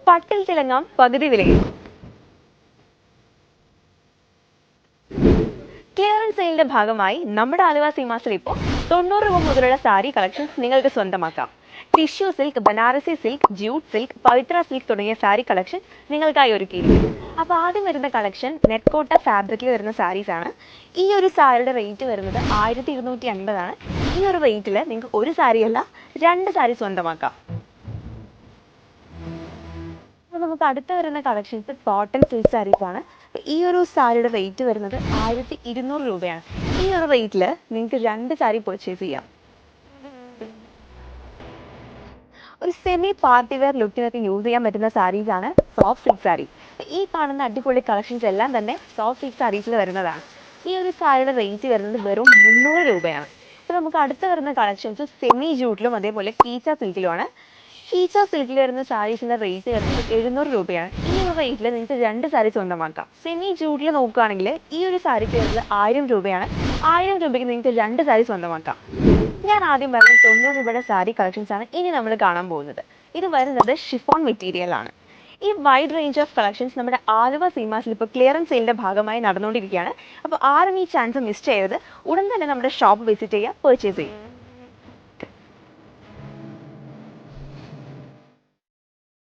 പട്ടിൽ തിളങ്ങാം പകുതി വിലയിൽ. ക്ലിയറൻസ് സെയിലിന്റെ ഭാഗമായി നമ്മുടെ ആലുവ സീമാസിൽ ഇപ്പോൾ 90 രൂപ മുതലുള്ള സാരി കളക്ഷൻസ് നിങ്ങൾക്ക് സ്വന്തമാക്കാം. Tissue silk, Banarasi silk, jute silk, Pavitra silk തുടങ്ങിയ സാരി കളക്ഷൻ നിങ്ങൾക്കായി ഒരുക്കിയിരിക്കുന്നു. അപ്പോൾ ആദ്യം വരുന്ന കളക്ഷൻ നെറ്റ് കോട്ട ഫാബ്രിക്കിൽ വരുന്ന സാരീസ് ആണ്. ഈ ഒരു സാരിയുടെ റേറ്റ് വരുന്നത് 1250 ആണ്. ഈ ഒരു റേറ്റിൽ നിങ്ങൾക്ക് ഒരു സാരിയല്ല 2 സാരി സ്വന്തമാക്കാം. അപ്പോൾ നമുക്ക് അടുത്ത വരുന്ന കളക്ഷൻസ് കോട്ടൺ സിൽക്ക് സാരീസ് ആണ്. ഈ ഒരു സാരിയുടെ റേറ്റ് വരുന്നത് 1200 രൂപയാണ്. ഈ ഒരു റേറ്റിൽ നിങ്ങൾക്ക് 2 സാരി പർച്ചേസ് ചെയ്യാം. ഒരു സെമി പാർട്ടി വെയർ ലുക്കിനൊക്കെ യൂസ് ചെയ്യാൻ പറ്റുന്ന സാരീസ് ആണ് സോഫ്റ്റ് സിൽക്ക് സാരി. ഈ കാണുന്ന അടിപൊളി കളക്ഷൻസ് എല്ലാം തന്നെ സോഫ്റ്റ് സിൽക്ക് സാരീസിൽ വരുന്നതാണ്. ഈ ഒരു സാരിയുടെ റേറ്റ് വരുന്നത് വെറും 300 രൂപയാണ്. അപ്പോൾ നമുക്ക് അടുത്ത വരുന്ന കളക്ഷൻസ് സെമി ജൂട്ടിലും അതേപോലെ കീച്ച സിൽക്കിലുമാണ്. കീച്ച സിൽക്കിൽ വരുന്ന സാരീസിൻ്റെ റേറ്റ് വരുന്നത് 700 രൂപയാണ്. ഈ ഒരു റേറ്റിൽ നിങ്ങൾക്ക് 2 സാരി സ്വന്തമാക്കാം. സെമി ജൂട്ടിൽ നോക്കുകയാണെങ്കിൽ ഈ ഒരു സാരിക്ക് വരുന്നത് 1000 രൂപയാണ്. 1000 രൂപയ്ക്ക് നിങ്ങൾക്ക് 2 സാരി സ്വന്തമാക്കാം. ഞാൻ ആദ്യം പറഞ്ഞ 90 രൂപയുടെ സാരി കളക്ഷൻസ് ആണ് ഇനി നമ്മൾ കാണാൻ പോകുന്നത്. ഇത് വരുന്നത് ഷിഫോൺ മെറ്റീരിയൽ ആണ്. ഈ വൈഡ് റേഞ്ച് ഓഫ് കളക്ഷൻസ് നമ്മുടെ ആലുവ സീമാസിൽ ഇപ്പോൾ ക്ലിയറൻസ് സെയിലിൻ്റെ ഭാഗമായി നടന്നുകൊണ്ടിരിക്കുകയാണ്. അപ്പോൾ ആരും ഈ ചാൻസ് മിസ് ചെയ്യരുത്. ഉടൻ തന്നെ നമ്മുടെ ഷോപ്പ് വിസിറ്റ് ചെയ്യുക, പർച്ചേസ് ചെയ്യുക.